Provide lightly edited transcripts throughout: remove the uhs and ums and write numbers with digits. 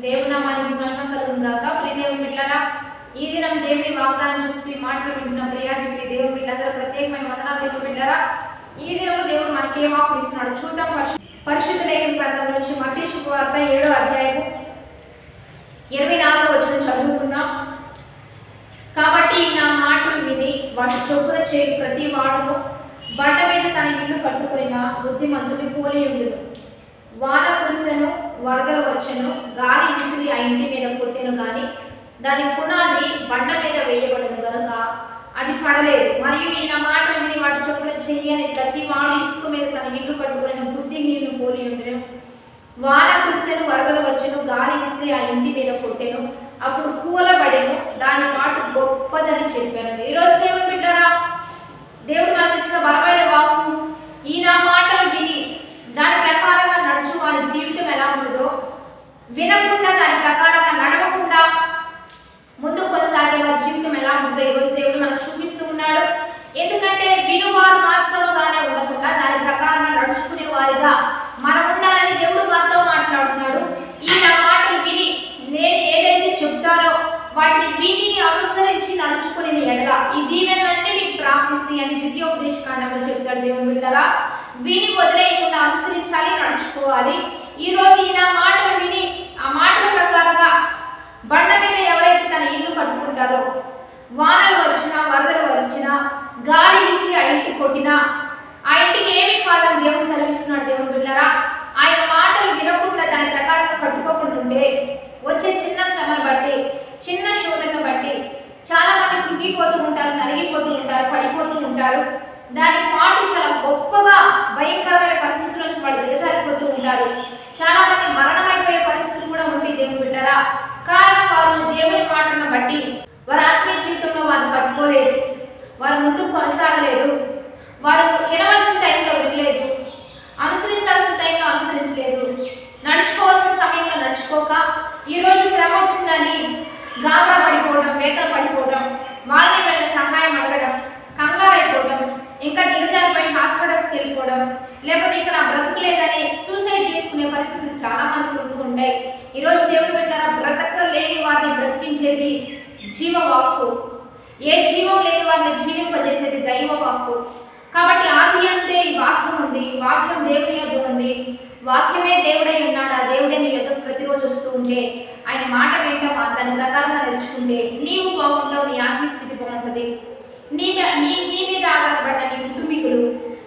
దేవుని నామానికి మహిమ కలుగును గాక. ప్రియ దేవుని బిడ్డలారా, ఈ దినం దేవుని వాగ్దానం చూసి మాటలు వింటున్న ప్రియాది దేవుని బిడ్డలందరూ ప్రత్యేకమైన వందనాలు. దేవుని బిడ్డలారా, ఈ దినం దేవుడు మనకి ఏం ఆహ్వానిస్తున్నాడు చూద్దాం. పరిశుద్ధ లేఖన గ్రంథం నుంచి మత్తయి శుభవార్త 7వ అధ్యాయము 24వ వచనం చదువుకుందాం. కాబట్టి నా మాటలు విని వాటి చొప్పున చేయి ప్రతి వాడును బండ మీద తన ఇల్లు కట్టుకున్న బుద్ధిమంతుని పోలి ఉండును. వాన కురిసెను, వరదలు వచ్చెను, గాలి విసిరి ఆ ఇంటి మీద కొట్టెను, గాని దాని పునాది బండ మీద వేయబడను గనుక అది పడలేదు. మరియు ఈ నా మాటలు విని వాటి చొప్పున చెయ్యని ప్రతి వాడు ఇసుక మీద తన ఇల్లు కట్టుకున్న బుద్ధిహీనుని పోలి ఉండును. వాన కురిసెను, వరదలు వచ్చెను, గాలి విసిరి ఆ ఇంటి మీద కొట్టెను, అప్పుడు కూలబడెను, దాని మాట గొప్పదని చెప్పాను. ఈరోజు దేవుని బిడ్డలారా, దేవుడు మనకి ఇచ్చిన బలమైన వాక్కు, ఈ నా మాటలు విని దాని ప్రకారంగా నడుచు వారి జీవితం ఎలా ఉంటుందో, వినకుండా దాని ప్రకారంగా నడవకుండా ముందు కొనసాగే వారి జీవితం ఎలా ఉంటుందో ఈరోజు దేవుడు మనకు చూపిస్తూ ఉన్నాడు. ఎందుకంటే వినువారు మాత్రముగానే ఉండకుండా దాని ప్రకారంగా నడుచుకునే వారిగా మనం ఉండాలని దేవుడు మనతో మాట్లాడుతున్నాడు. ఈ నా మాటలు విని నేను ఏదైతే చెప్తానో వాటిని విని అనుసరించి నడుచుకునే ఎడల ఈ దీవెనలన్నీ మీకు ప్రాప్తిస్తాయి అని ద్వితీయోపదేశకాండంలో చెప్తాడు. దేవుని బిడ్డలారా, విని వదిలేయకుండా అనుసరించాలి, నడుచుకోవాలి. ఈరోజు ఈ నా మాటలు విని ఆ మాటల ప్రకారంగా బండ మీద ఎవరైతే తన ఇల్లు కట్టుకుంటారో, వానలు వచ్చినా, వరదలు వచ్చినా, గాలి విసిరి ఆ ఇంటి కొట్టినా ఆ ఇంటికి ఏమీ కాదని దేవుడు సెలవిస్తున్నాడు. దేవుని బిడ్డలారా, ఆయన మాటలు వినకుండా దాని ప్రకారంగా కట్టుకోకుండా ఉంటే వచ్చే చిన్న శ్రమను బట్టి, చిన్న శోధనను బట్టి చాలా మంది కృంగిపోతూ ఉంటారు, నలిగిపోతూ ఉంటారు, పడిపోతూ ఉంటారు. దానికి పాటు చాలా గొప్పగా భయంకరమైన పరిస్థితులను వాళ్ళు దిగజారిపోతూ ఉంటారు. చాలా మంది మరణమైపోయే పరిస్థితులు కూడా ఉంటాయి. దేవుని బిడ్డలారా, కారణం వారు దేవుని మాటలను బట్టి వారి ఆత్మీయ జీవితంలో వారు పట్టుకోలేదు, వారు ముందుకు కొనసాగలేదు, వారు వినవలసిన టైంలో వినలేదు, అనుసరించాల్సిన టైంలో అనుసరించలేదు, నడుచుకోవాల్సిన సమయంలో నడుచుకోక ఈరోజు శ్రమ వచ్చిందని గాబరా పడిపోవడం, వేతలు పడిపోవడం, వాళ్ళని వెళ్ళిన సహాయం అడగడం, కంగారు అయిపోవడం, ఇంకా దిగజారిపై హాస్పిటల్స్కి వెళ్ళిపోవడం, లేకపోతే ఇంకా నా బ్రతుకు లేదని సూసైడ్ చేసుకునే పరిస్థితులు చాలా మందికి ఉంటూ ఉంటాయి. ఈరోజు దేవుడు పెట్టారా, బ్రతకలేని వారిని బ్రతికించేది జీవవాక్కు, ఏ జీవం లేని వారిని జీవింపజేసేది దైవ వాక్కు. కాబట్టి ఆది అంతే ఈ వాక్యం ఉంది, వాక్యం దేవుని యొద్ద ఉంది, వాక్యమే దేవుడై ఉన్నాడు. ఆ దేవుడే నీ యొద్దకు ప్రతిరోజు వస్తూ ఉంటే ఆయన మాట వింటావా, దాని ప్రకారంగా నడుచుకుంటే నీవు బాగుంటావు, నీ ఆత్మీయ స్థితి బాగుంటుంది. నీ మీద ఆధారపడ్డ నీ కుటుంబీకులు,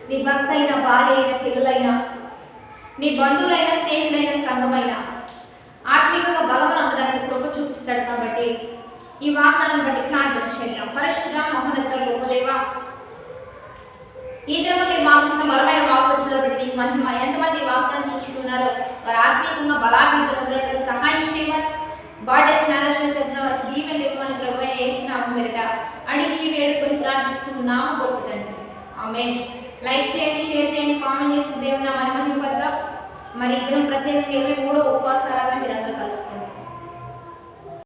నీ భర్త అయినా, భార్య అయినా, పిల్లలైనా, నీ బంధువులైన, స్నేహితులైన, సంఘమైన ఆత్మీయంగా బలమును అందడానికి కృప చూపిస్తాడు. కాబట్టి ఈ వాగ్దానం బట్టి ప్రార్థన చేద్దాం. పరిశుద్ధ మహోన్నత గొప్పదేవ, ఈ దినం మీరు మాకు ఇచ్చిన బలమైన వాక్కు వచ్చిన బట్టి నీకు మహిమ. ఎంతమంది వాగ్దానం చూస్తున్నారో వారు ఆత్మీయంగా బలాభివృద్ధి పొందడానికి సహాయం చేయమని, బర్త్డేస్ మ్యారేజ్ చేసిన వారికి దీవెనలు ఇవ్వమని ప్రభువైన యేసు నామమున పేరిట అడిగి వేడుకొని ప్రార్థిస్తున్నాము గొప్ప తండ్రి. ఆమేన్. లైక్ చేయండి, షేర్ చేయండి, కామెంట్ చేసి దేవుని నామాన్ని మహిమపడదాం. మరి ఈ దినం ప్రత్యేకంగా 23వ ఉపవాస ఆరాధన మీరు అందరూ కలుసుకోండి.